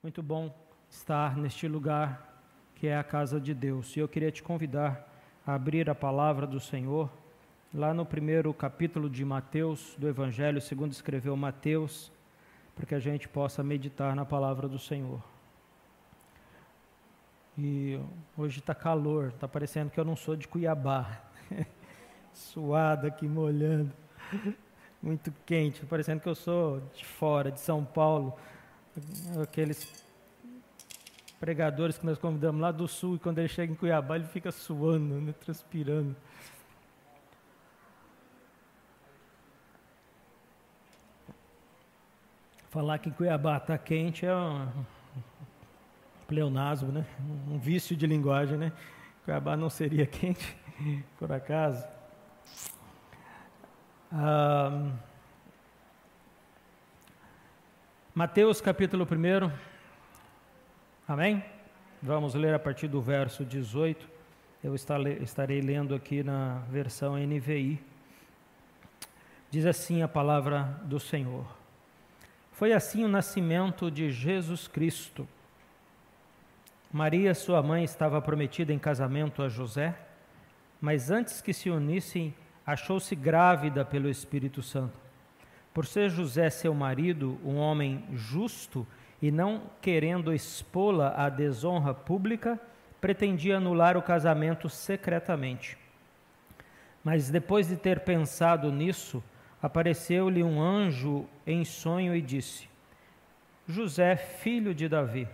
Muito bom estar neste lugar que é a casa de Deus. E eu queria te convidar a abrir a palavra do Senhor lá no primeiro capítulo de Mateus, do Evangelho, segundo escreveu Mateus, para que a gente possa meditar na palavra do Senhor. E hoje está calor, está parecendo que eu não sou de Cuiabá, suado aqui, molhando, muito quente, parecendo que eu sou de fora, de São Paulo, aqueles pregadores que nós convidamos lá do sul, e quando ele chega em Cuiabá ele fica suando, né, transpirando. Falar que em Cuiabá está quente é um pleonasmo, né? Um vício de linguagem, né? Cuiabá não seria quente, por acaso. Mateus capítulo 1, amém? Vamos ler a partir do verso 18, eu estarei lendo aqui na versão NVI. Diz assim a palavra do Senhor: Foi assim o nascimento de Jesus Cristo. Maria, sua mãe, estava prometida em casamento a José, mas antes que se unissem, achou-se grávida pelo Espírito Santo. Por ser José, seu marido, um homem justo e não querendo expô-la à desonra pública, pretendia anular o casamento secretamente. Mas depois de ter pensado nisso, apareceu-lhe um anjo em sonho e disse: José, filho de Davi,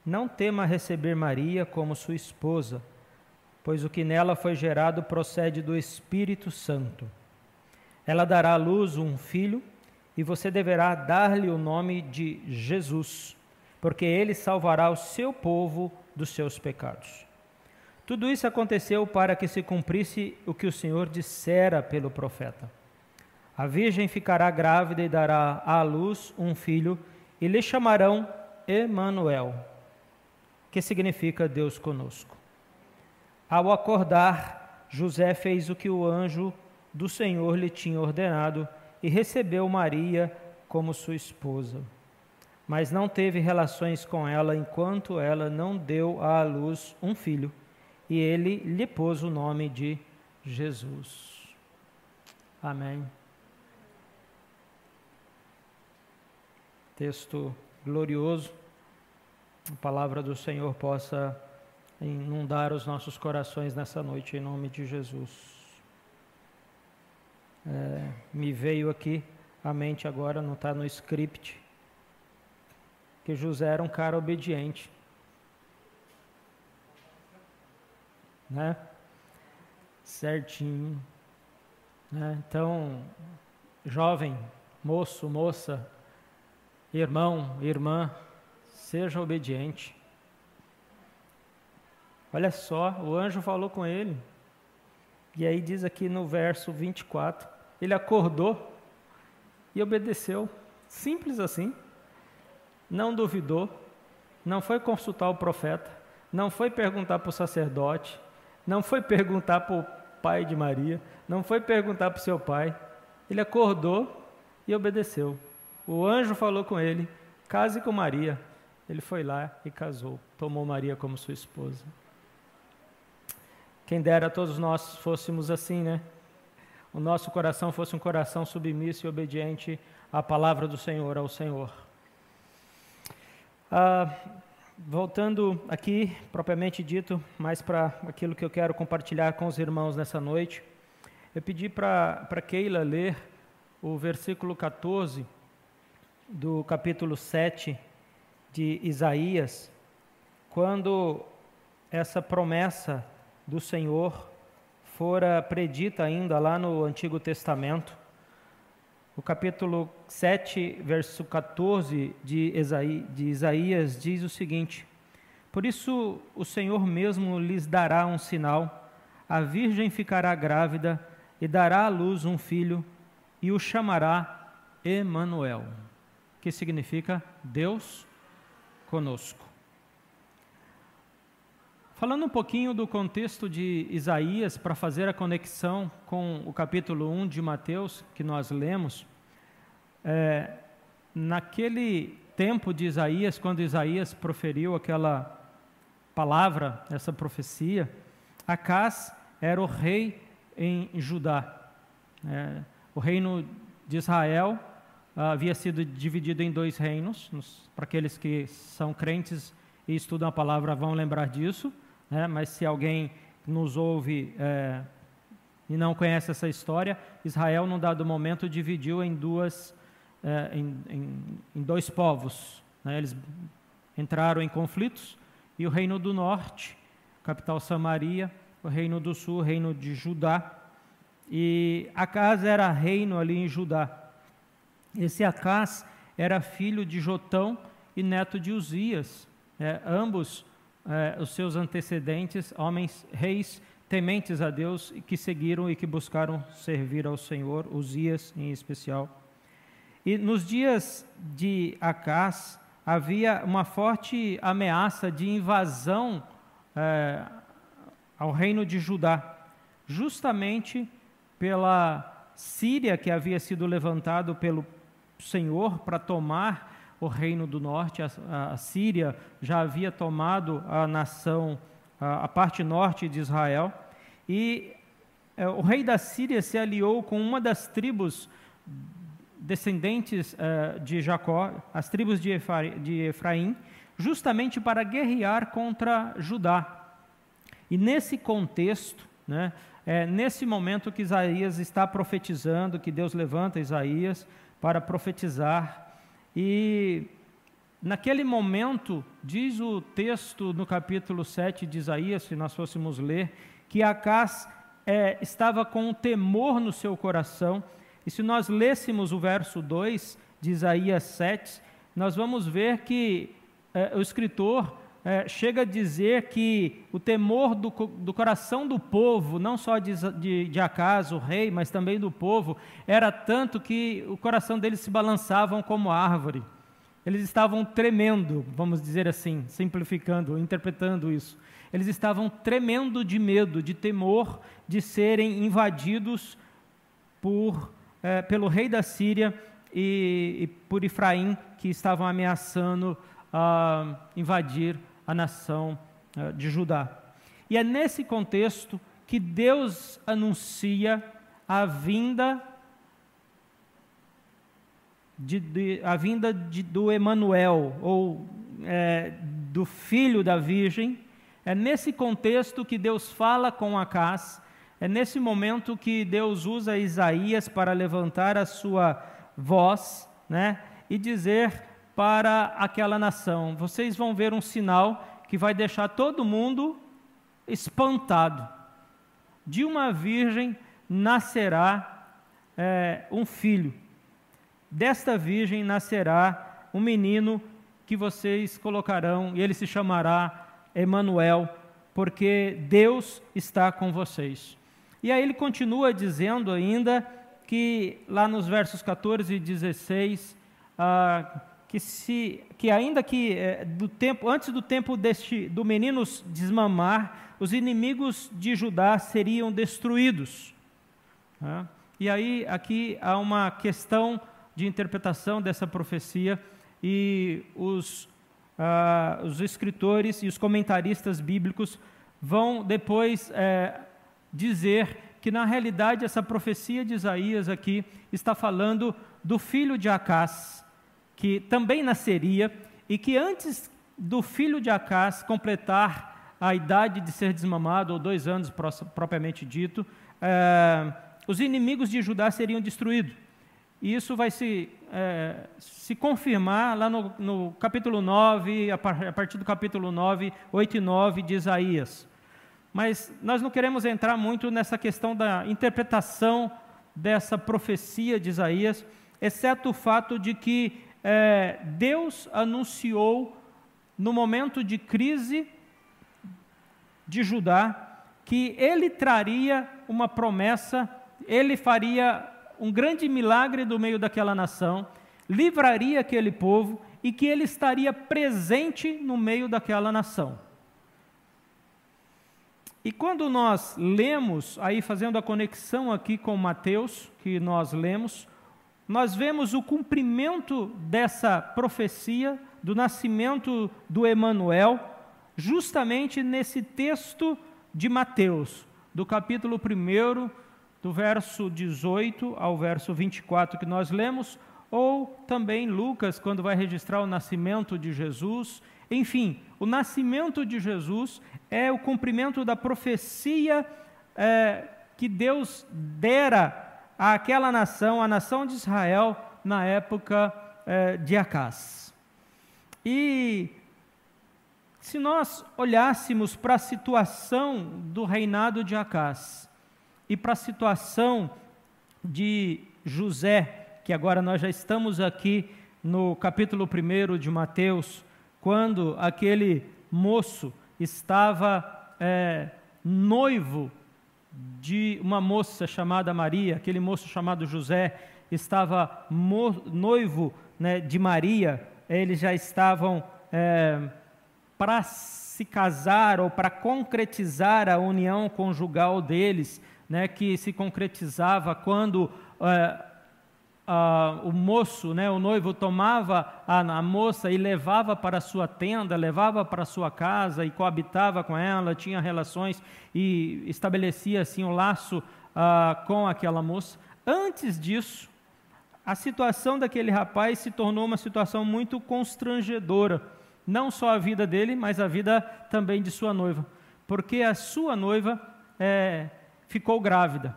não tema receber Maria como sua esposa, pois o que nela foi gerado procede do Espírito Santo. Ela dará à luz um filho, e você deverá dar-lhe o nome de Jesus, porque ele salvará o seu povo dos seus pecados. Tudo isso aconteceu para que se cumprisse o que o Senhor dissera pelo profeta: A virgem ficará grávida e dará à luz um filho, e lhe chamarão Emanuel, que significa Deus conosco. Ao acordar, José fez o que o anjo do Senhor lhe tinha ordenado e recebeu Maria como sua esposa. Mas não teve relações com ela enquanto ela não deu à luz um filho, e ele lhe pôs o nome de Jesus. Amém. Texto glorioso. A palavra do Senhor possa inundar os nossos corações nessa noite, em nome de Jesus. Me veio aqui à mente agora, não está no script, que José era um cara obediente, né? Certinho, né? Então, jovem, moço, moça, irmão, irmã, seja obediente. Olha só, o anjo falou com ele, e aí diz aqui no verso 24, ele acordou e obedeceu, simples assim, não duvidou, não foi consultar o profeta, não foi perguntar para o sacerdote, não foi perguntar para o pai de Maria, não foi perguntar para o seu pai, ele acordou e obedeceu. O anjo falou com ele: case com Maria. Ele foi lá e casou, tomou Maria como sua esposa. Quem dera todos nós fôssemos assim, né? O nosso coração fosse um coração submisso e obediente à palavra do Senhor, ao Senhor. Voltando aqui, propriamente dito, mais para aquilo que eu quero compartilhar com os irmãos nessa noite, eu pedi para Keila ler o versículo 14 do capítulo 7 de Isaías, quando essa promessa do Senhor fora predita ainda lá no Antigo Testamento. O capítulo 7, verso 14 de Isaías diz o seguinte: Por isso o Senhor mesmo lhes dará um sinal, a virgem ficará grávida e dará à luz um filho, e o chamará Emanuel, que significa Deus conosco. Falando um pouquinho do contexto de Isaías, para fazer a conexão com o capítulo 1 de Mateus, que nós lemos, naquele tempo de Isaías, quando Isaías proferiu aquela palavra, essa profecia, Acaz era o rei em Judá. O reino de Israel havia sido dividido em 2 reinos. Para aqueles que são crentes e estudam a palavra vão lembrar disso, mas se alguém nos ouve e não conhece essa história, Israel, num dado momento, dividiu em 2 povos. Eles entraram em conflitos, e o reino do norte, capital Samaria, o reino do sul, o reino de Judá, e Acaz era reino ali em Judá. Esse Acaz era filho de Jotão e neto de Uzias, ambos os seus antecedentes, homens, reis, tementes a Deus, e que seguiram e que buscaram servir ao Senhor, Uzias em especial. E nos dias de Acaz, havia uma forte ameaça de invasão ao reino de Judá, justamente pela Síria, que havia sido levantado pelo Senhor para tomar o reino do norte. A Síria já havia tomado a nação, a parte norte de Israel, e o rei da Síria se aliou com uma das tribos descendentes de Jacó, as tribos de Efraim, justamente para guerrear contra Judá. E nesse contexto, nesse momento que Isaías está profetizando, que Deus levanta Isaías para profetizar, e naquele momento, diz o texto no capítulo 7 de Isaías, se nós fôssemos ler, que Acaz estava com um temor no seu coração. E se nós lêssemos o verso 2 de Isaías 7, nós vamos ver que o escritor chega a dizer que o temor do coração do povo, não só de Acaz, o rei, mas também do povo, era tanto que o coração deles se balançavam como árvore. Eles estavam tremendo, vamos dizer assim, simplificando, interpretando isso. Eles estavam tremendo de medo, de temor de serem invadidos pelo rei da Síria e por Efraim, que estavam ameaçando invadir a nação de Judá. E é nesse contexto que Deus anuncia a vinda do Emanuel, ou do filho da Virgem. É nesse contexto que Deus fala com Acaz. É nesse momento que Deus usa Isaías para levantar a sua voz, e dizer para aquela nação: vocês vão ver um sinal que vai deixar todo mundo espantado. De uma virgem nascerá um filho. Desta virgem nascerá um menino que vocês colocarão, e ele se chamará Emanuel, porque Deus está com vocês. E aí ele continua dizendo ainda que, lá nos versos 14 e 16, que ainda que antes do tempo do menino desmamar, os inimigos de Judá seriam destruídos. E aí aqui há uma questão de interpretação dessa profecia, e os escritores e os comentaristas bíblicos vão depois dizer que, na realidade, essa profecia de Isaías aqui está falando do filho de Acaz, que também nasceria, e que antes do filho de Acaz completar a idade de ser desmamado, ou 2 anos propriamente dito, os inimigos de Judá seriam destruídos. E isso vai se confirmar lá no capítulo 9, a partir do capítulo 9, 8 e 9 de Isaías. Mas nós não queremos entrar muito nessa questão da interpretação dessa profecia de Isaías, exceto o fato de que Deus anunciou, no momento de crise de Judá, que Ele traria uma promessa, Ele faria um grande milagre do meio daquela nação, livraria aquele povo, e que Ele estaria presente no meio daquela nação. E quando nós lemos, aí fazendo a conexão aqui com Mateus, que nós lemos, nós vemos o cumprimento dessa profecia do nascimento do Emanuel, justamente nesse texto de Mateus, do capítulo 1, do verso 18 ao verso 24 que nós lemos, ou também Lucas, quando vai registrar o nascimento de Jesus. Enfim, o nascimento de Jesus é o cumprimento da profecia que Deus dera àquela nação, a nação de Israel, na época de Acás. E se nós olhássemos para a situação do reinado de Acás e para a situação de José, que agora nós já estamos aqui no capítulo 1 de Mateus, quando aquele moço estava noivo de uma moça chamada Maria, aquele moço chamado José estava noivo, né, de Maria, eles já estavam para se casar ou para concretizar a união conjugal deles, né, que se concretizava quando o moço, né, o noivo, tomava a moça e levava para a sua tenda, levava para a sua casa e coabitava com ela, tinha relações e estabelecia assim um laço com aquela moça. Antes disso, a situação daquele rapaz se tornou uma situação muito constrangedora, não só a vida dele, mas a vida também de sua noiva, porque a sua noiva ficou grávida.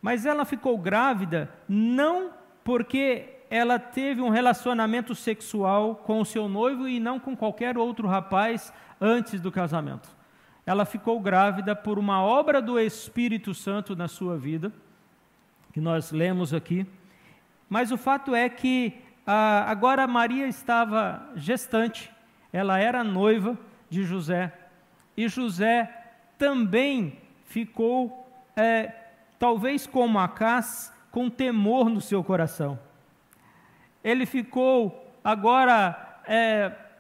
Mas ela ficou grávida não porque ela teve um relacionamento sexual com o seu noivo e não com qualquer outro rapaz antes do casamento. Ela ficou grávida por uma obra do Espírito Santo na sua vida, que nós lemos aqui. Mas o fato é que agora Maria estava gestante, ela era noiva de José, e José também ficou, talvez como Acás, com temor no seu coração. Ele ficou agora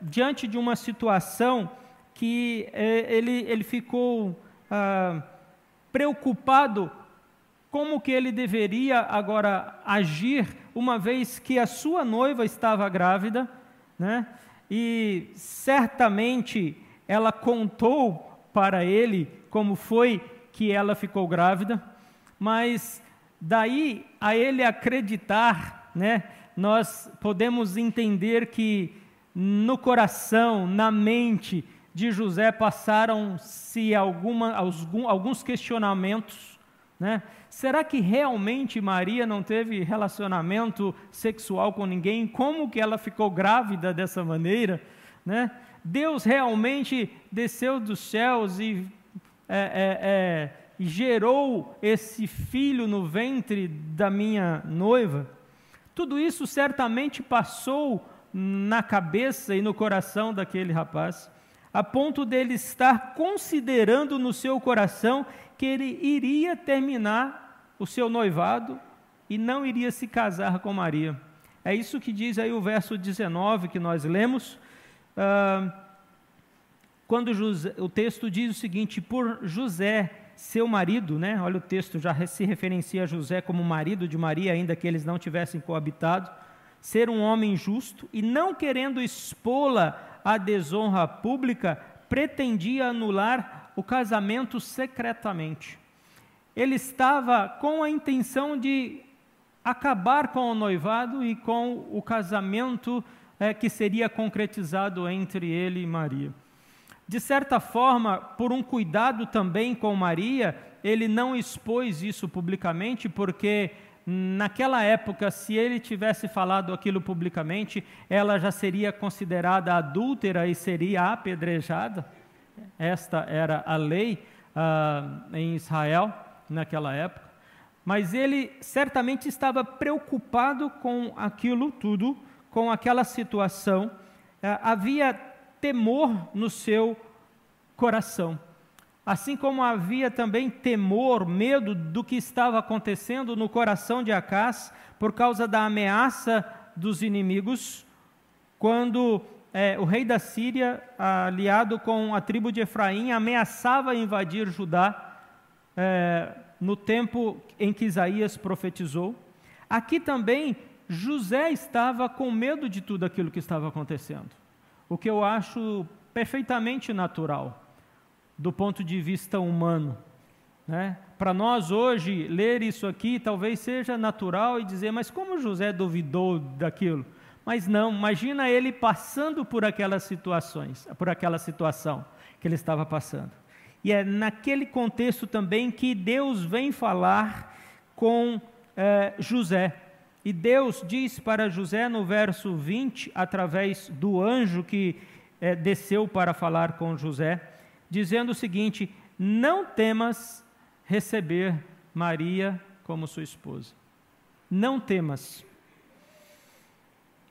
diante de uma situação que ele ficou preocupado como que ele deveria agora agir, uma vez que a sua noiva estava grávida, né? E certamente ela contou para ele como foi que ela ficou grávida, mas daí a ele acreditar, né, nós podemos entender que no coração, na mente de José passaram-se alguns questionamentos, né? Será que realmente Maria não teve relacionamento sexual com ninguém? Como que ela ficou grávida dessa maneira, né? Deus realmente desceu dos céus e gerou esse filho no ventre da minha noiva? Tudo isso certamente passou na cabeça e no coração daquele rapaz, a ponto dele estar considerando no seu coração que ele iria terminar o seu noivado e não iria se casar com Maria. É isso que diz aí o verso 19 que nós lemos, quando o texto diz o seguinte: por José, seu marido, né? Olha, o texto já se referencia a José como marido de Maria, ainda que eles não tivessem coabitado, ser um homem justo e não querendo expô-la à desonra pública, pretendia anular o casamento secretamente. Ele estava com a intenção de acabar com o noivado e com o casamento que seria concretizado entre ele e Maria. De certa forma, por um cuidado também com Maria, ele não expôs isso publicamente, porque naquela época, se ele tivesse falado aquilo publicamente, ela já seria considerada adúltera e seria apedrejada. Esta era a lei em Israel naquela época, mas ele certamente estava preocupado com aquilo tudo, com aquela situação, havia temor no seu coração, assim como havia também temor, medo do que estava acontecendo no coração de Acás, por causa da ameaça dos inimigos, quando o rei da Síria, aliado com a tribo de Efraim, ameaçava invadir Judá, no tempo em que Isaías profetizou. Aqui também, José estava com medo de tudo aquilo que estava acontecendo, o que eu acho perfeitamente natural, do ponto de vista humano, né? Para nós hoje, ler isso aqui talvez seja natural e dizer, mas como José duvidou daquilo? Mas não, imagina ele passando por aquelas situações, por aquela situação que ele estava passando. E é naquele contexto também que Deus vem falar com José. E Deus diz para José no verso 20, através do anjo que desceu para falar com José, dizendo o seguinte: não temas receber Maria como sua esposa. Não temas,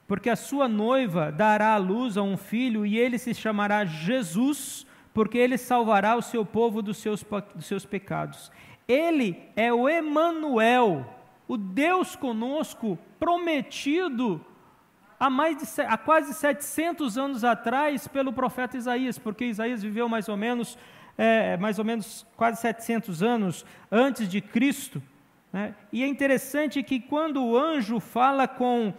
porque a sua noiva dará à luz a um filho e ele se chamará Jesus, porque ele salvará o seu povo dos seus pecados. Ele é o Emanuel, o Deus conosco, prometido há quase 700 anos atrás pelo profeta Isaías, porque Isaías viveu mais ou menos quase 700 anos antes de Cristo, né? E é interessante que quando o anjo fala com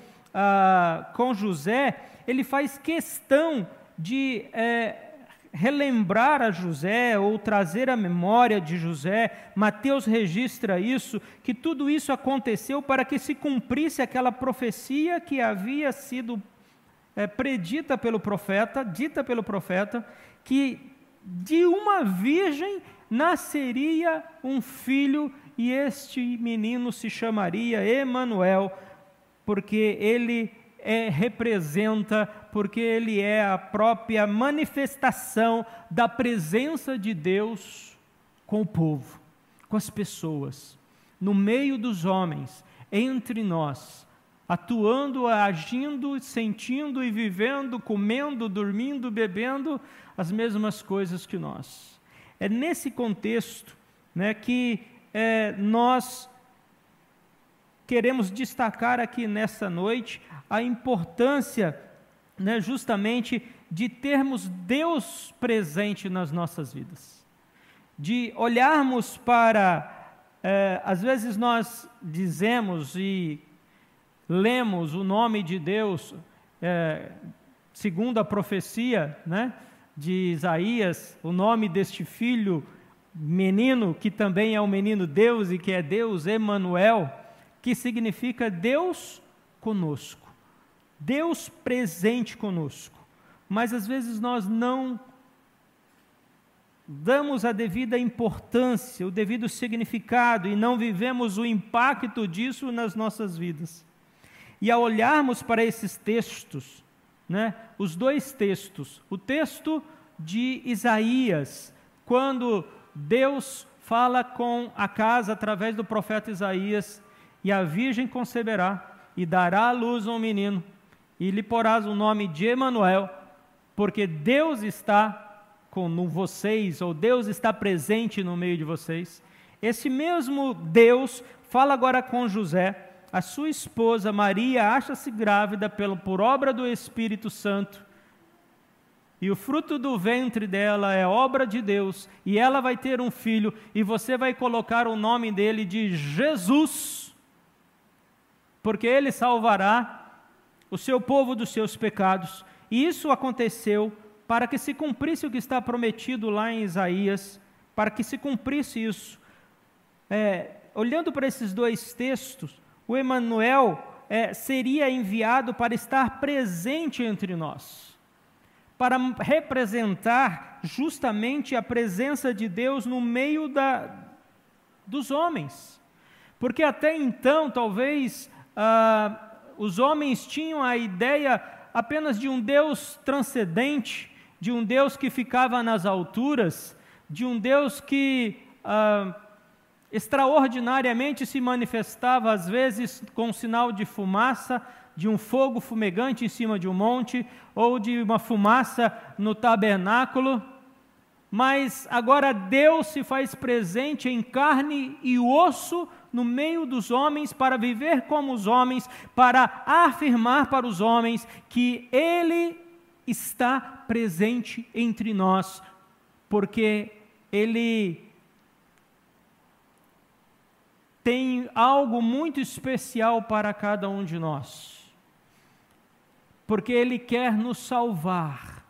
José, ele faz questão de relembrar a José ou trazer a memória de José. Mateus registra isso, que tudo isso aconteceu para que se cumprisse aquela profecia que havia sido dita pelo profeta, que de uma virgem nasceria um filho e este menino se chamaria Emanuel, porque ele representa, porque ele é a própria manifestação da presença de Deus com o povo, com as pessoas, no meio dos homens, entre nós, atuando, agindo, sentindo e vivendo, comendo, dormindo, bebendo as mesmas coisas que nós. É nesse contexto, né, que nós queremos destacar aqui nessa noite a importância, né, justamente de termos Deus presente nas nossas vidas, de olharmos para, às vezes nós dizemos e lemos o nome de Deus, segundo a profecia, né, de Isaías, o nome deste filho, menino, que também é o menino Deus e que é Deus, Emanuel, que significa Deus conosco, Deus presente conosco. Mas às vezes nós não damos a devida importância, o devido significado e não vivemos o impacto disso nas nossas vidas. E ao olharmos para esses textos, né, os dois textos, o texto de Isaías, quando Deus fala com a casa através do profeta Isaías, e a virgem conceberá e dará à luz um menino, e lhe porás o nome de Emanuel, porque Deus está com vocês, ou Deus está presente no meio de vocês. Esse mesmo Deus fala agora com José. A sua esposa Maria acha-se grávida por obra do Espírito Santo, e o fruto do ventre dela é obra de Deus, e ela vai ter um filho, e você vai colocar o nome dele de Jesus, porque ele salvará o seu povo dos seus pecados. E isso aconteceu para que se cumprisse o que está prometido lá em Isaías, para que se cumprisse isso. Olhando para esses dois textos, o Emanuel seria enviado para estar presente entre nós, para representar justamente a presença de Deus no meio dos homens, porque até então talvez os homens tinham a ideia apenas de um Deus transcendente, de um Deus que ficava nas alturas, de um Deus que extraordinariamente se manifestava, às vezes com um sinal de fumaça, de um fogo fumegante em cima de um monte, ou de uma fumaça no tabernáculo. Mas agora Deus se faz presente em carne e osso no meio dos homens, para viver como os homens, para afirmar para os homens que Ele está presente entre nós, porque Ele tem algo muito especial para cada um de nós, porque Ele quer nos salvar,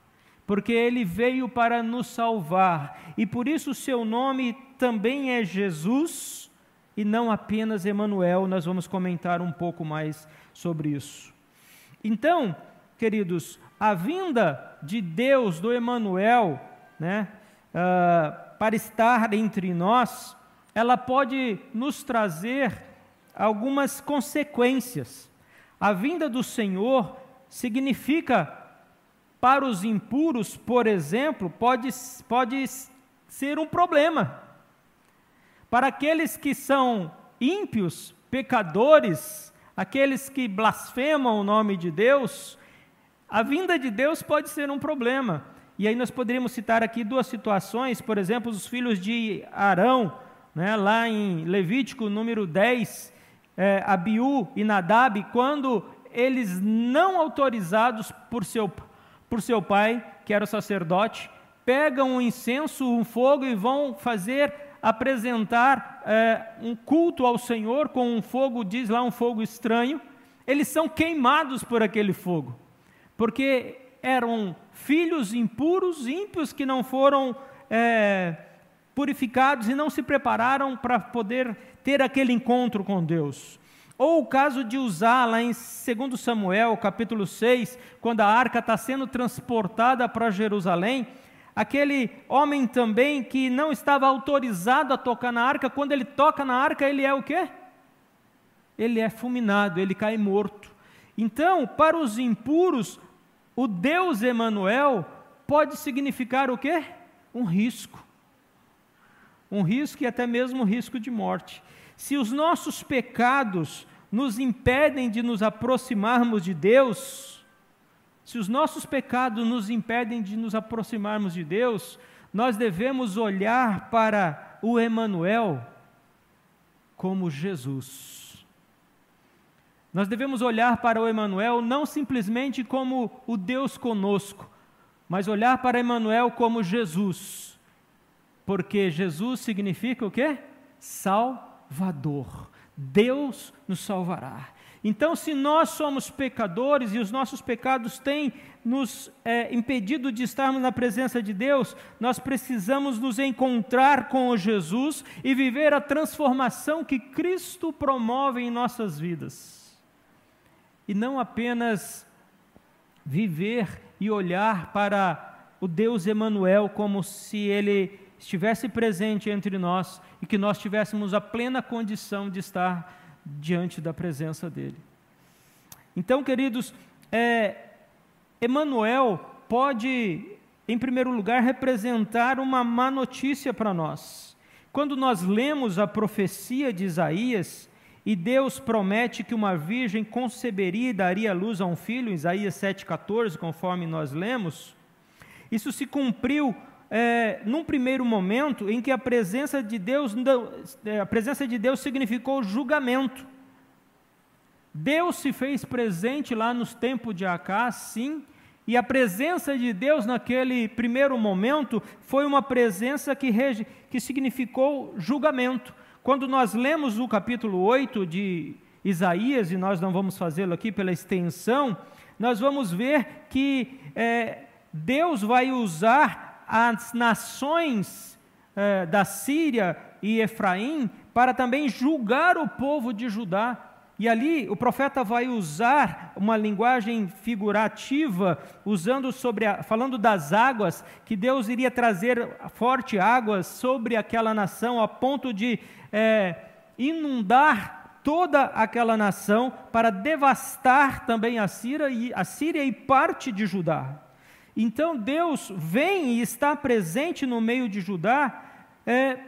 porque Ele veio para nos salvar, e por isso o seu nome também é Jesus, e não apenas Emanuel. Nós vamos comentar um pouco mais sobre isso. Então, queridos, a vinda de Deus, do Emanuel, né, para estar entre nós, ela pode nos trazer algumas consequências. A vinda do Senhor significa, para os impuros, por exemplo, pode ser um problema. Para aqueles que são ímpios, pecadores, aqueles que blasfemam o nome de Deus, a vinda de Deus pode ser um problema. E aí nós poderíamos citar aqui duas situações, por exemplo, os filhos de Arão, né, lá em Levítico número 10, Abiú e Nadab, quando eles não autorizados por seu pai, que era o sacerdote, pegam um incenso, um fogo e vão apresentar um culto ao Senhor com um fogo, diz lá, um fogo estranho. Eles são queimados por aquele fogo, porque eram filhos impuros, ímpios, que não foram purificados e não se prepararam para poder ter aquele encontro com Deus. Ou o caso de Uzá, lá em 2 Samuel, capítulo 6, quando a arca está sendo transportada para Jerusalém, aquele homem também que não estava autorizado a tocar na arca, quando ele toca na arca, ele é o quê? Ele é fulminado, ele cai morto. Então, para os impuros, o Deus Emanuel pode significar o quê? Um risco. Um risco e até mesmo um risco de morte. Se os nossos pecados nos impedem de nos aproximarmos de Deus, nós devemos olhar para o Emanuel como Jesus. Nós devemos olhar para o Emanuel não simplesmente como o Deus conosco, mas olhar para Emanuel como Jesus, porque Jesus significa o quê? Salvador. Deus nos salvará. Então, se nós somos pecadores e os nossos pecados têm nos impedido de estarmos na presença de Deus, nós precisamos nos encontrar com Jesus e viver a transformação que Cristo promove em nossas vidas. E não apenas viver e olhar para o Deus Emanuel como se Ele estivesse presente entre nós e que nós tivéssemos a plena condição de estar diante da presença dEle. Então, queridos, Emanuel pode, em primeiro lugar, representar uma má notícia para nós. Quando nós lemos a profecia de Isaías, e Deus promete que uma virgem conceberia e daria luz a um filho, Isaías 7,14, conforme nós lemos, isso se cumpriu num primeiro momento em que a presença de Deus significou julgamento. Deus se fez presente lá nos tempos de Acás, sim, e a presença de Deus naquele primeiro momento foi uma presença que significou julgamento. Quando nós lemos o capítulo 8 de Isaías, e nós não vamos fazê-lo aqui pela extensão, nós vamos ver que Deus vai usar as nações da Síria e Efraim para também julgar o povo de Judá. E ali o profeta vai usar uma linguagem figurativa, falando das águas, que Deus iria trazer forte águas sobre aquela nação, a ponto de inundar toda aquela nação, para devastar também a Síria e parte de Judá. Então Deus vem e está presente no meio de Judá,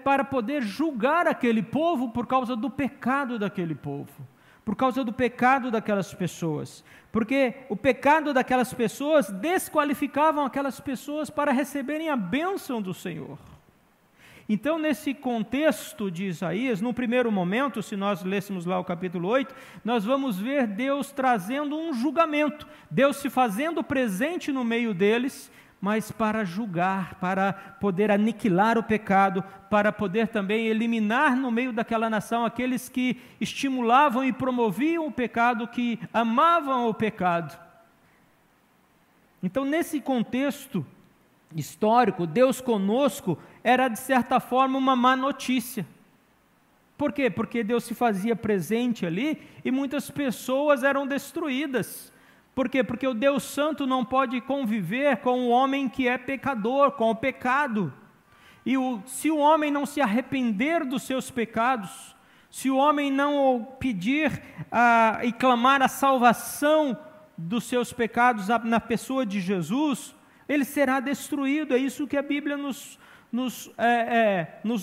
para poder julgar aquele povo por causa do pecado daquele povo, por causa do pecado daquelas pessoas, porque o pecado daquelas pessoas desqualificavam aquelas pessoas para receberem a bênção do Senhor. Então, nesse contexto de Isaías, no primeiro momento, se nós lêssemos lá o capítulo 8, nós vamos ver Deus trazendo um julgamento, Deus se fazendo presente no meio deles, mas para julgar, para poder aniquilar o pecado, para poder também eliminar no meio daquela nação aqueles que estimulavam e promoviam o pecado, que amavam o pecado. Então, nesse contexto histórico, Deus conosco era, de certa forma, uma má notícia. Por quê? Porque Deus se fazia presente ali e muitas pessoas eram destruídas. Por quê? Porque o Deus Santo não pode conviver com o homem que é pecador, com o pecado. E se o homem não se arrepender dos seus pecados, se o homem não pedir e clamar a salvação dos seus pecados na pessoa de Jesus, ele será destruído. É isso que a Bíblia nos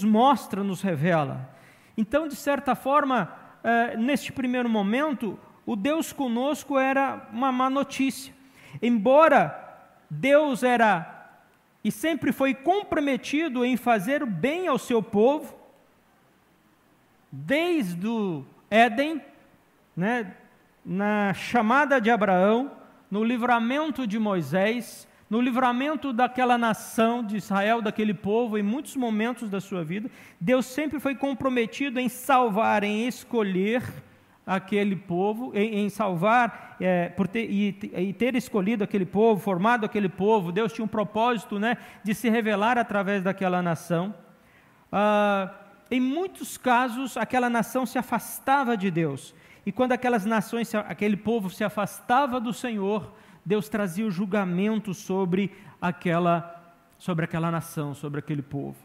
mostra, nos revela. Então, de certa forma, neste primeiro momento, o Deus conosco era uma má notícia. Embora Deus era e sempre foi comprometido em fazer o bem ao seu povo, desde o Éden, né, na chamada de Abraão, no livramento de Moisés, no livramento daquela nação de Israel, daquele povo, em muitos momentos da sua vida, Deus sempre foi comprometido em salvar, em escolher aquele povo, em salvar, ter escolhido aquele povo, formado aquele povo. Deus tinha um propósito, né, de se revelar através daquela nação. Em muitos casos, aquela nação se afastava de Deus, e quando aquele povo se afastava do Senhor, Deus trazia o julgamento sobre aquela nação, sobre aquele povo.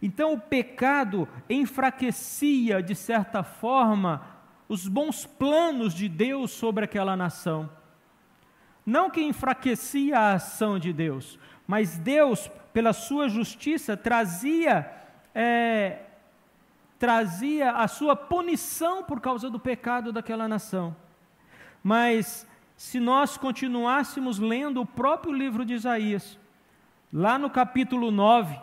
Então o pecado enfraquecia, de certa forma, os bons planos de Deus sobre aquela nação. Não que enfraquecia a ação de Deus, mas Deus, pela sua justiça, trazia a sua punição por causa do pecado daquela nação. Mas se nós continuássemos lendo o próprio livro de Isaías, lá no capítulo 9,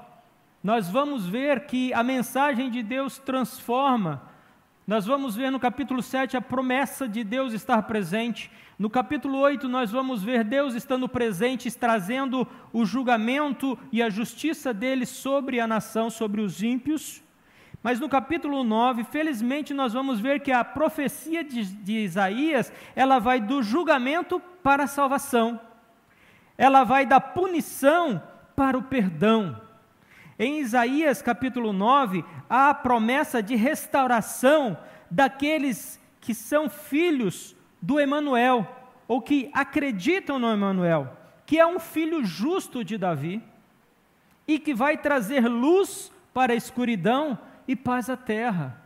nós vamos ver que a mensagem de Deus transforma. Nós vamos ver no capítulo 7 a promessa de Deus estar presente. No capítulo 8 nós vamos ver Deus estando presente, trazendo o julgamento e a justiça dele sobre a nação, sobre os ímpios. Mas no capítulo 9, felizmente, nós vamos ver que a profecia de Isaías, ela vai do julgamento para a salvação. Ela vai da punição para o perdão. Em Isaías capítulo 9, há a promessa de restauração daqueles que são filhos do Emanuel, ou que acreditam no Emanuel, que é um filho justo de Davi, e que vai trazer luz para a escuridão e paz à terra.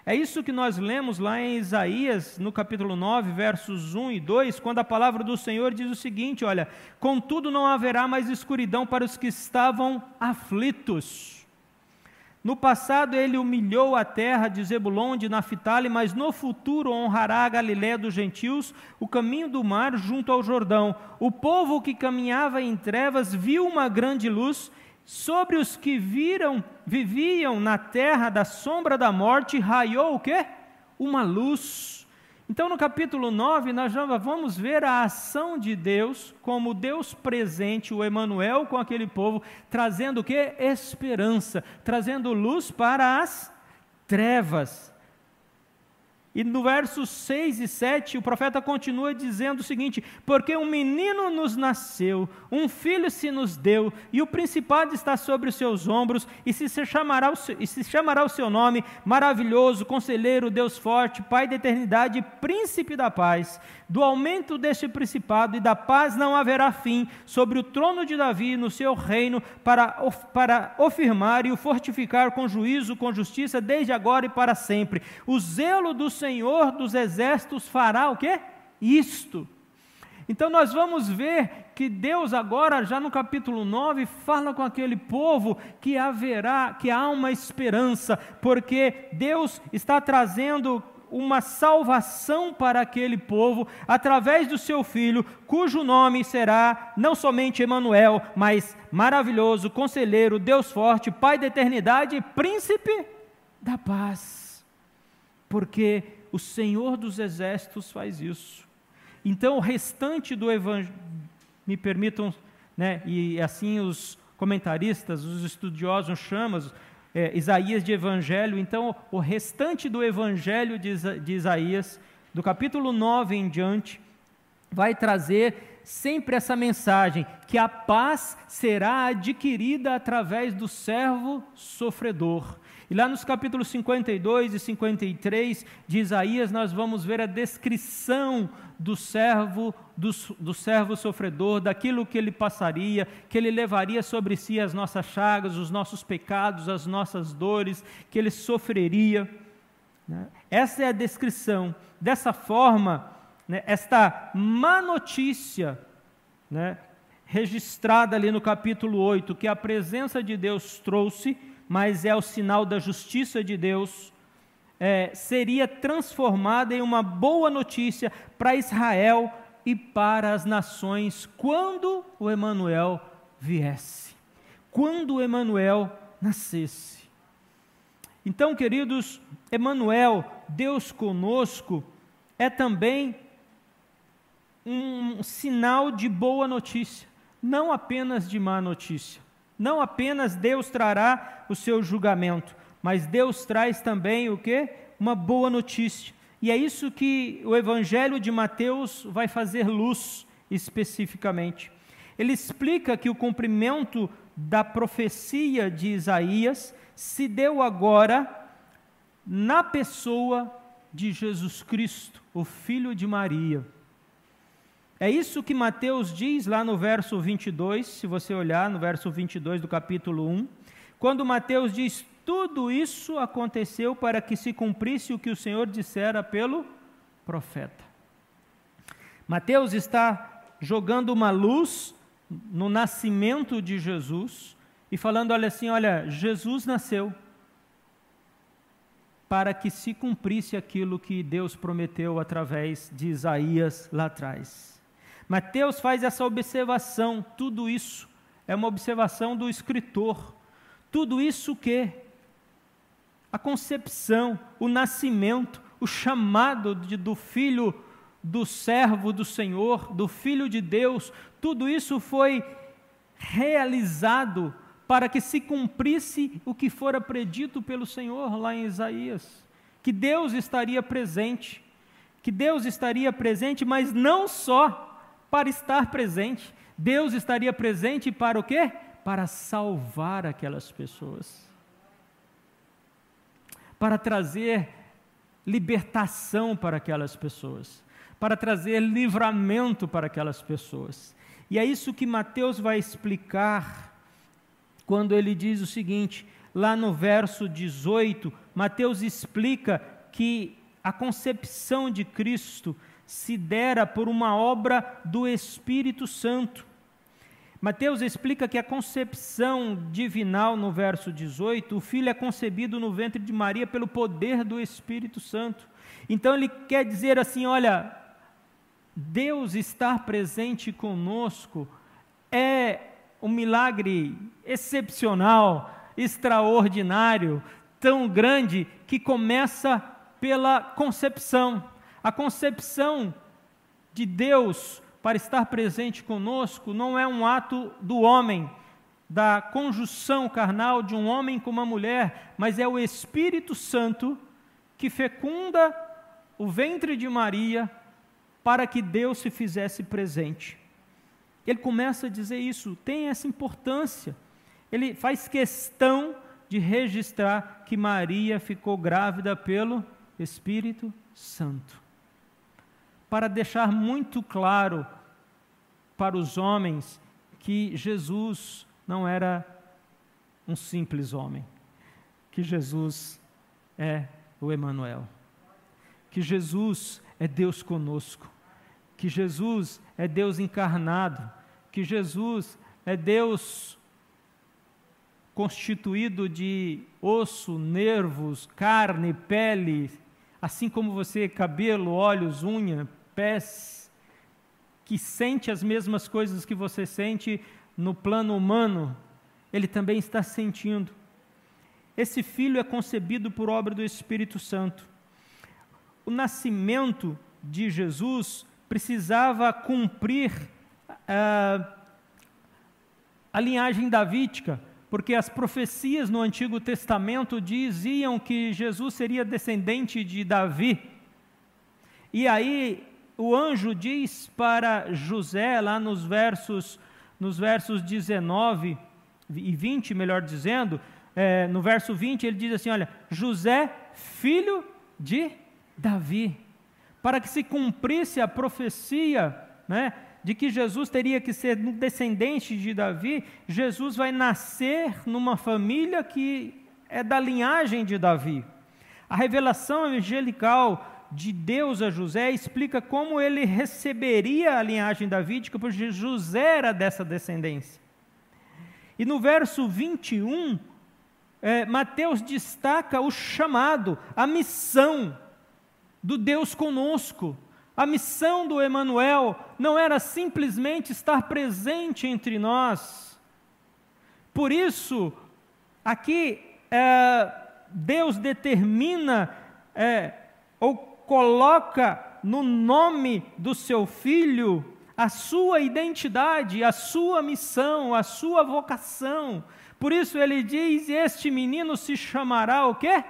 É isso que nós lemos lá em Isaías, no capítulo 9, versos 1 e 2, quando a palavra do Senhor diz o seguinte, olha: contudo não haverá mais escuridão para os que estavam aflitos. No passado ele humilhou a terra de Zebulon, de Naphtali, mas no futuro honrará a Galiléia dos gentios, o caminho do mar junto ao Jordão. O povo que caminhava em trevas viu uma grande luz. Sobre os que viviam na terra da sombra da morte, raiou o quê? Uma luz. Então, no capítulo 9, nós já vamos ver a ação de Deus, como Deus presente, o Emanuel com aquele povo, trazendo o quê? Esperança, trazendo luz para as trevas. E no versos 6 e 7, o profeta continua dizendo o seguinte: porque um menino nos nasceu, um filho se nos deu, e o principado está sobre os seus ombros, e se chamará o seu nome, maravilhoso, conselheiro, Deus forte, Pai da eternidade, príncipe da paz. Do aumento deste principado e da paz não haverá fim, sobre o trono de Davi, no seu reino, para o firmar e o fortificar com juízo, com justiça, desde agora e para sempre. O zelo do Senhor dos exércitos fará o quê? Isto. Então nós vamos ver que Deus agora, já no capítulo 9, fala com aquele povo que há uma esperança, porque Deus está trazendo uma salvação para aquele povo, através do seu Filho, cujo nome será não somente Emanuel, mas maravilhoso, conselheiro, Deus forte, Pai da eternidade e príncipe da paz. Porque o Senhor dos exércitos faz isso. Então o restante do Evangelho, me permitam né? E assim os comentaristas, os estudiosos chamam Isaías de evangelho. Então, o restante do evangelho de Isaías, do capítulo 9 em diante, vai trazer sempre essa mensagem, que a paz será adquirida através do servo sofredor. E lá nos capítulos 52 e 53 de Isaías, nós vamos ver a descrição do servo sofredor, daquilo que ele passaria, que ele levaria sobre si as nossas chagas, os nossos pecados, as nossas dores, que ele sofreria. Essa é a descrição. Dessa forma, esta má notícia, registrada ali no capítulo 8, que a presença de Deus trouxe, mas é o sinal da justiça de Deus, seria transformada em uma boa notícia para Israel e para as nações, quando o Emanuel viesse, quando o Emanuel nascesse. Então, queridos, Emanuel, Deus conosco, é também um sinal de boa notícia, não apenas de má notícia. Não apenas Deus trará o seu julgamento, mas Deus traz também o quê? Uma boa notícia. E é isso que o Evangelho de Mateus vai fazer luz especificamente. Ele explica que o cumprimento da profecia de Isaías se deu agora na pessoa de Jesus Cristo, o Filho de Maria. É isso que Mateus diz lá no verso 22, se você olhar no verso 22 do capítulo 1, quando Mateus diz: tudo isso aconteceu para que se cumprisse o que o Senhor dissera pelo profeta. Mateus está jogando uma luz no nascimento de Jesus e falando, olha, Jesus nasceu para que se cumprisse aquilo que Deus prometeu através de Isaías lá atrás. Mateus faz essa observação, tudo isso é uma observação do escritor. Tudo isso o quê? A concepção, o nascimento, o chamado do Filho do servo do Senhor, do Filho de Deus, tudo isso foi realizado para que se cumprisse o que fora predito pelo Senhor lá em Isaías, que Deus estaria presente, mas não só para estar presente, Deus estaria presente para o quê? Para salvar aquelas pessoas, para trazer libertação para aquelas pessoas, para trazer livramento para aquelas pessoas. E é isso que Mateus vai explicar quando ele diz o seguinte, lá no verso 18, Mateus explica que a concepção de Cristo se dera por uma obra do Espírito Santo. Mateus explica que a concepção divinal, no verso 18, o Filho é concebido no ventre de Maria pelo poder do Espírito Santo. Então ele quer dizer assim, olha, Deus estar presente conosco é um milagre excepcional, extraordinário, tão grande, que começa pela concepção. A concepção de Deus para estar presente conosco não é um ato do homem, da conjunção carnal de um homem com uma mulher, mas é o Espírito Santo que fecunda o ventre de Maria para que Deus se fizesse presente. Ele começa a dizer isso, tem essa importância. Ele faz questão de registrar que Maria ficou grávida pelo Espírito Santo, para deixar muito claro para os homens que Jesus não era um simples homem, que Jesus é o Emanuel, que Jesus é Deus conosco, que Jesus é Deus encarnado, que Jesus é Deus constituído de osso, nervos, carne, pele, assim como você, cabelo, olhos, unha, pés, que sente as mesmas coisas que você sente no plano humano, ele também está sentindo. Esse filho é concebido por obra do Espírito Santo. O nascimento de Jesus precisava cumprir a linhagem davídica, porque as profecias no Antigo Testamento diziam que Jesus seria descendente de Davi. E aí o anjo diz para José, lá nos versos 19 e 20, melhor dizendo, no verso 20 ele diz assim, olha, José, filho de Davi, para que se cumprisse a profecia, né, de que Jesus teria que ser descendente de Davi. Jesus vai nascer numa família que é da linhagem de Davi. A revelação angelical de Deus a José explica como ele receberia a linhagem davídica, porque José era dessa descendência. E no verso 21, Mateus destaca o chamado, a missão do Deus conosco. A missão do Emanuel não era simplesmente estar presente entre nós. Por isso, aqui Deus determina ou coloca no nome do seu filho a sua identidade, a sua missão, a sua vocação. Por isso ele diz, este menino se chamará o quê?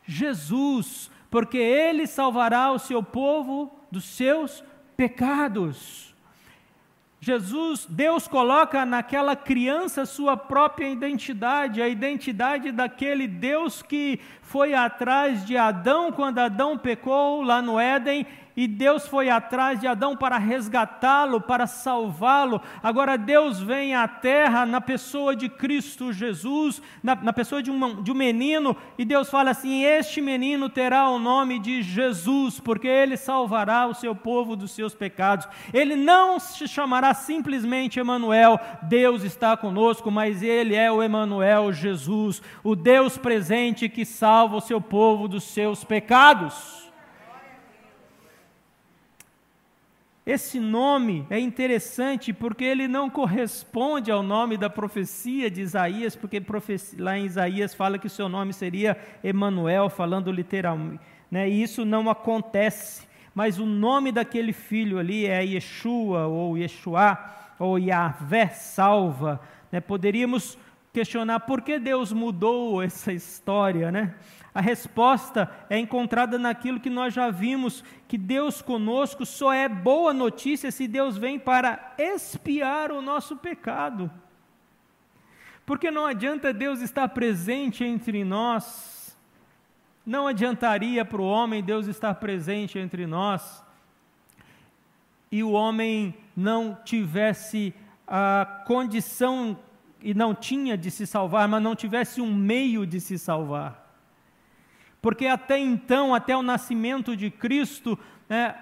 Jesus, porque ele salvará o seu povo dos seus pecados. Deus coloca naquela criança sua própria identidade, a identidade daquele Deus que foi atrás de Adão quando Adão pecou lá no Éden, e Deus foi atrás de Adão para resgatá-lo, para salvá-lo. Agora Deus vem à terra na pessoa de Cristo Jesus, na pessoa de um menino, e Deus fala assim, este menino terá o nome de Jesus, porque ele salvará o seu povo dos seus pecados. Ele não se chamará simplesmente Emanuel, Deus está conosco, mas ele é o Emanuel, Jesus, o Deus presente que salva o seu povo dos seus pecados. Esse nome é interessante porque ele não corresponde ao nome da profecia de Isaías, porque lá em Isaías fala que o seu nome seria Emanuel, falando literalmente, né? E isso não acontece, mas o nome daquele filho ali é Yeshua, ou Yeshua, ou Yahvé salva, né? Poderíamos questionar por que Deus mudou essa história, né? A resposta é encontrada naquilo que nós já vimos, que Deus conosco só é boa notícia se Deus vem para expiar o nosso pecado. Porque não adianta Deus estar presente entre nós, não adiantaria para o homem Deus estar presente entre nós, e o homem não tivesse a condição, e não tinha de se salvar, mas não tivesse um meio de se salvar. Porque até então, até o nascimento de Cristo,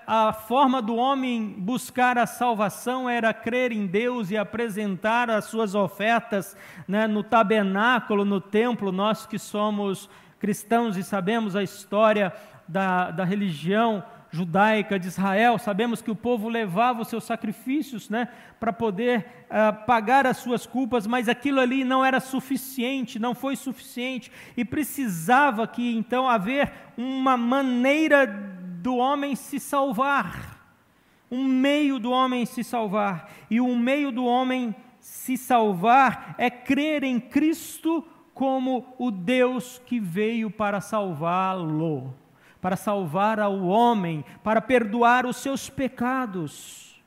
a forma do homem buscar a salvação era crer em Deus e apresentar as suas ofertas, né, no tabernáculo, no templo. Nós que somos cristãos e sabemos a história da religião judaica de Israel, sabemos que o povo levava os seus sacrifícios, né, para poder pagar as suas culpas, mas aquilo ali não era suficiente, não foi suficiente, e precisava que então haver uma maneira do homem se salvar, um meio do homem se salvar, e o meio do homem se salvar é crer em Cristo como o Deus que veio para salvá-lo, para salvar ao homem, para perdoar os seus pecados.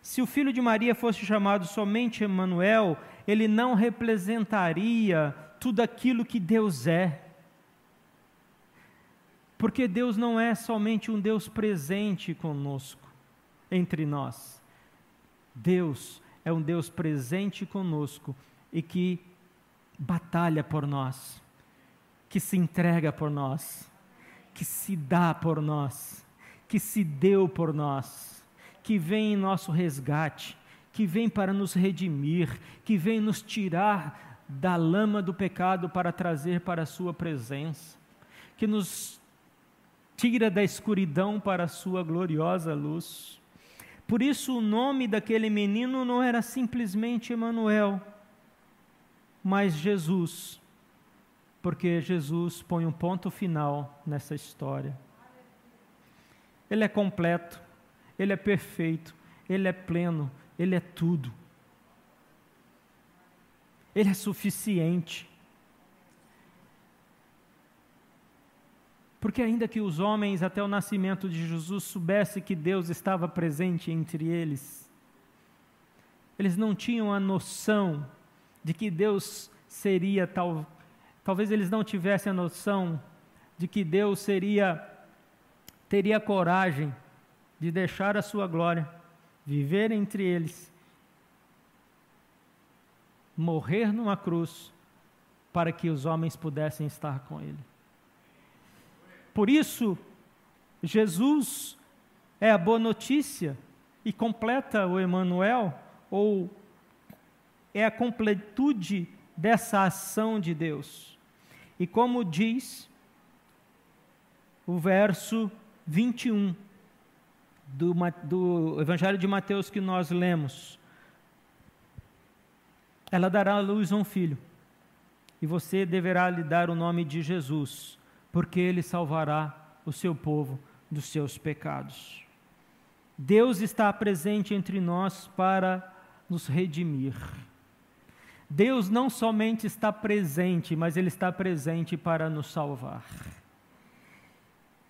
Se o filho de Maria fosse chamado somente Emanuel, ele não representaria tudo aquilo que Deus é. Porque Deus não é somente um Deus presente conosco, entre nós. Deus é um Deus presente conosco e que batalha por nós, que se entrega por nós, que se dá por nós, que se deu por nós, que vem em nosso resgate, que vem para nos redimir, que vem nos tirar da lama do pecado para trazer para a sua presença, que nos tira da escuridão para a sua gloriosa luz. Por isso o nome daquele menino não era simplesmente Emanuel, mas Jesus, porque Jesus põe um ponto final nessa história. Ele é completo, Ele é perfeito, Ele é pleno, Ele é tudo. Ele é suficiente. Porque ainda que os homens até o nascimento de Jesus soubessem que Deus estava presente entre eles, eles não tinham a noção de que Deus seria talvez eles não tivessem a noção de que Deus teria coragem de deixar a sua glória, viver entre eles, morrer numa cruz, para que os homens pudessem estar com Ele. Por isso, Jesus é a boa notícia e completa o Emanuel, ou é a completude dessa ação de Deus. E como diz o verso 21 do Evangelho de Mateus que nós lemos, ela dará à luz um filho, e você deverá lhe dar o nome de Jesus, porque ele salvará o seu povo dos seus pecados. Deus está presente entre nós para nos redimir. Deus não somente está presente, mas Ele está presente para nos salvar.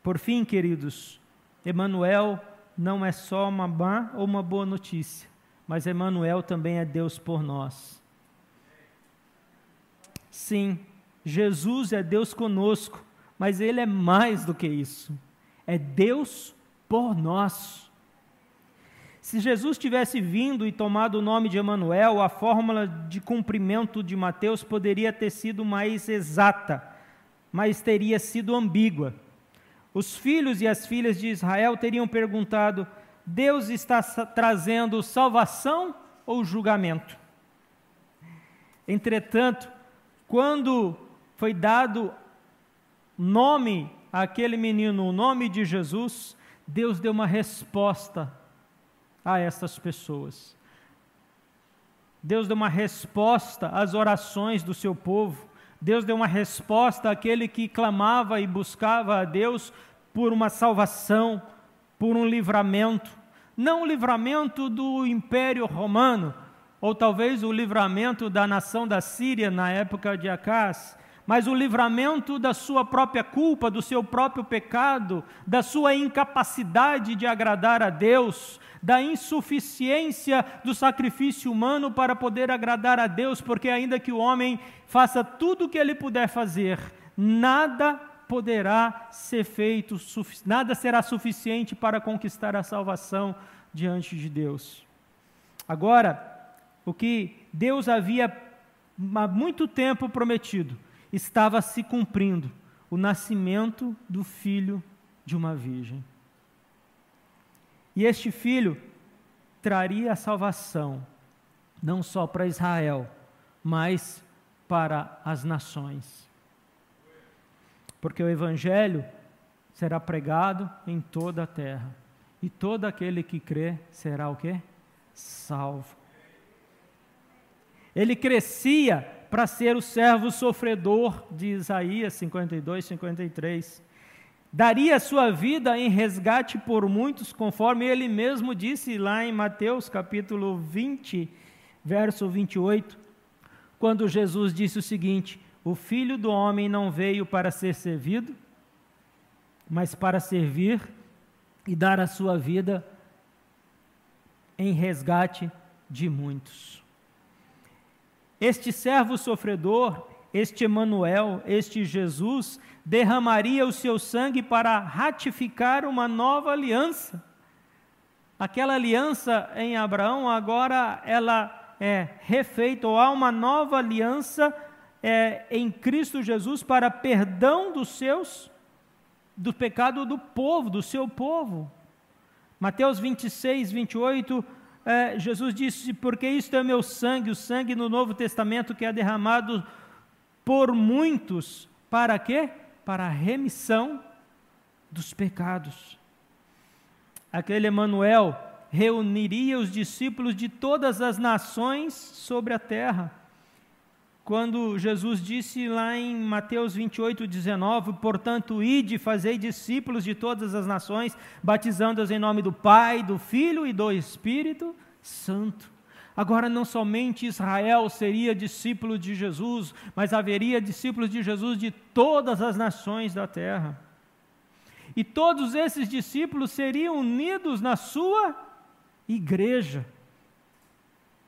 Por fim, queridos, Emanuel não é só uma má ou uma boa notícia, mas Emanuel também é Deus por nós. Sim, Jesus é Deus conosco, mas Ele é mais do que isso. É Deus por nós. Se Jesus tivesse vindo e tomado o nome de Emanuel, a fórmula de cumprimento de Mateus poderia ter sido mais exata, mas teria sido ambígua. Os filhos e as filhas de Israel teriam perguntado: Deus está trazendo salvação ou julgamento? Entretanto, quando foi dado nome àquele menino, o nome de Jesus, Deus deu uma resposta a essas pessoas. Deus deu uma resposta às orações do seu povo. Deus deu uma resposta àquele que clamava e buscava a Deus por uma salvação, por um livramento. Não o livramento do Império Romano, ou talvez o livramento da nação da Síria na época de Acás, mas o livramento da sua própria culpa, do seu próprio pecado, da sua incapacidade de agradar a Deus, da insuficiência do sacrifício humano para poder agradar a Deus, porque ainda que o homem faça tudo o que ele puder fazer, nada poderá ser feito, nada será suficiente para conquistar a salvação diante de Deus. Agora, o que Deus havia há muito tempo prometido, estava se cumprindo: o nascimento do filho de uma virgem. E este filho traria a salvação, não só para Israel, mas para as nações. Porque o Evangelho será pregado em toda a terra, e todo aquele que crê será o quê? Salvo. Ele crescia para ser o servo sofredor de Isaías 52, 53. Daria a sua vida em resgate por muitos, conforme ele mesmo disse lá em Mateus capítulo 20, verso 28, quando Jesus disse o seguinte: o Filho do Homem não veio para ser servido, mas para servir e dar a sua vida em resgate de muitos. Este servo sofredor, este Emanuel, este Jesus, derramaria o seu sangue para ratificar uma nova aliança. Aquela aliança em Abraão, agora ela é refeita, ou há uma nova aliança em Cristo Jesus para perdão do pecado do povo, do seu povo. Mateus 26, 28, Jesus disse: porque isto é meu sangue, o sangue no Novo Testamento que é derramado por muitos, para quê? Para a remissão dos pecados. Aquele Emanuel reuniria os discípulos de todas as nações sobre a terra. Quando Jesus disse lá em Mateus 28, 19, portanto, ide e fazei discípulos de todas as nações, batizando-os em nome do Pai, do Filho e do Espírito Santo. agora não somente Israel seria discípulo de Jesus, mas haveria discípulos de Jesus de todas as nações da terra. E todos esses discípulos seriam unidos na sua igreja.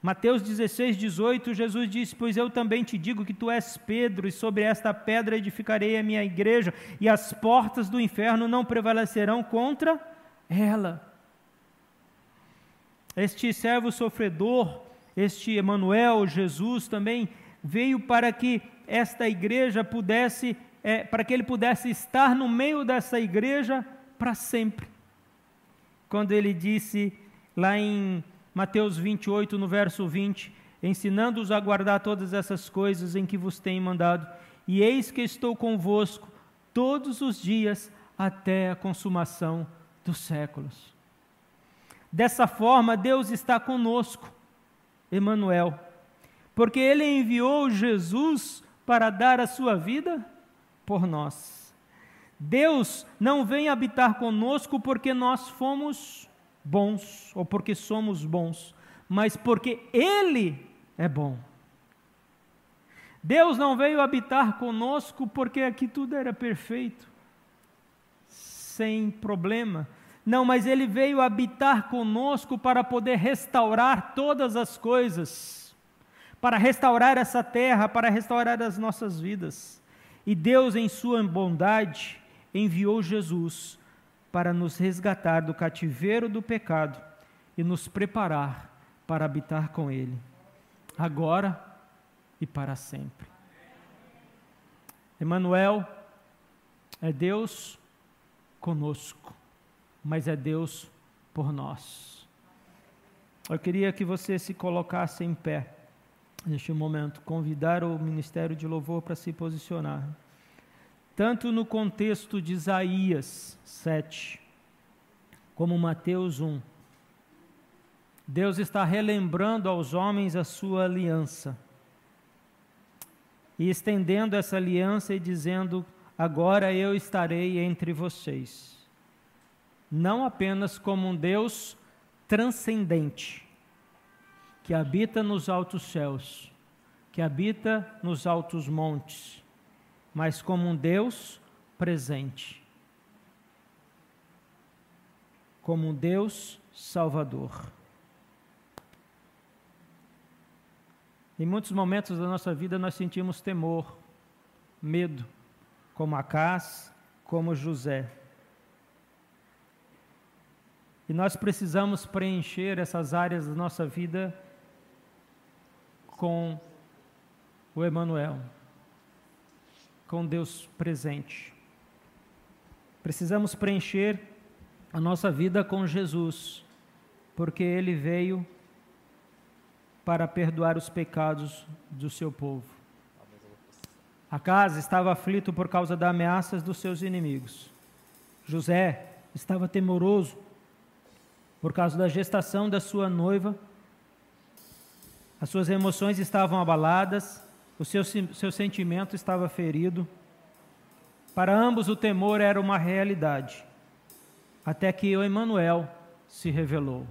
Mateus 16, 18, Jesus disse: pois eu também te digo que tu és Pedro, e sobre esta pedra edificarei a minha igreja, e as portas do inferno não prevalecerão contra ela. Este servo sofredor, este Emanuel, Jesus, também veio para que esta igreja pudesse, para que ele pudesse estar no meio dessa igreja para sempre. Quando ele disse lá em Mateus 28, no verso 20, ensinando-os a guardar todas essas coisas em que vos tenho mandado, e eis que estou convosco todos os dias até a consumação dos séculos. Dessa forma, Deus está conosco, Emanuel, porque Ele enviou Jesus para dar a sua vida por nós. Deus não vem habitar conosco porque nós fomos bons, ou porque somos bons, mas porque Ele é bom. Deus não veio habitar conosco porque aqui tudo era perfeito, sem problema. Não, mas Ele veio habitar conosco para poder restaurar todas as coisas, para restaurar essa terra, para restaurar as nossas vidas. E Deus, em sua bondade, enviou Jesus para nos resgatar do cativeiro do pecado e nos preparar para habitar com Ele, agora e para sempre. Emanuel é Deus conosco, mas é Deus por nós. Eu queria que você se colocasse em pé neste momento, convidar o Ministério de Louvor para se posicionar. Tanto no contexto de Isaías 7, como Mateus 1, Deus está relembrando aos homens a sua aliança, e estendendo essa aliança e dizendo: agora eu estarei entre vocês, não apenas como um Deus transcendente, que habita nos altos céus, que habita nos altos montes, mas como um Deus presente, como um Deus salvador. Em muitos momentos da nossa vida nós sentimos temor, medo, como Acás, como José. E nós precisamos preencher essas áreas da nossa vida com o Emanuel, com Deus presente. Precisamos preencher a nossa vida com Jesus, porque Ele veio para perdoar os pecados do seu povo. Acás estava aflito por causa das ameaças dos seus inimigos. José estava temoroso por causa da gestação da sua noiva. As suas emoções estavam abaladas, o seu sentimento estava ferido. Para ambos o temor era uma realidade, até que o Emanuel se revelou,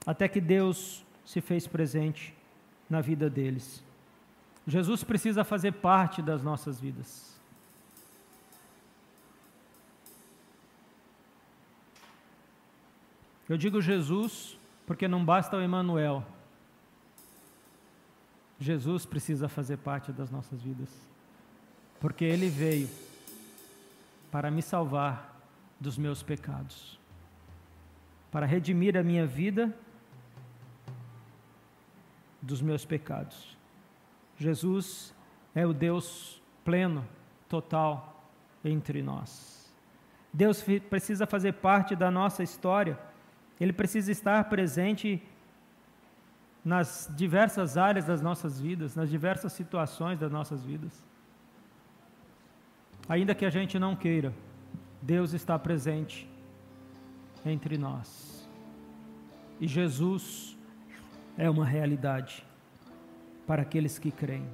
até que Deus se fez presente na vida deles. Jesus precisa fazer parte das nossas vidas. Eu digo Jesus porque não basta o Emanuel. Jesus precisa fazer parte das nossas vidas, porque Ele veio para me salvar dos meus pecados, para redimir a minha vida dos meus pecados. Jesus é o Deus pleno, total entre nós. Deus precisa fazer parte da nossa história, Ele precisa estar presente nas diversas áreas das nossas vidas, nas diversas situações das nossas vidas. Ainda que a gente não queira, Deus está presente entre nós. E Jesus é uma realidade para aqueles que creem.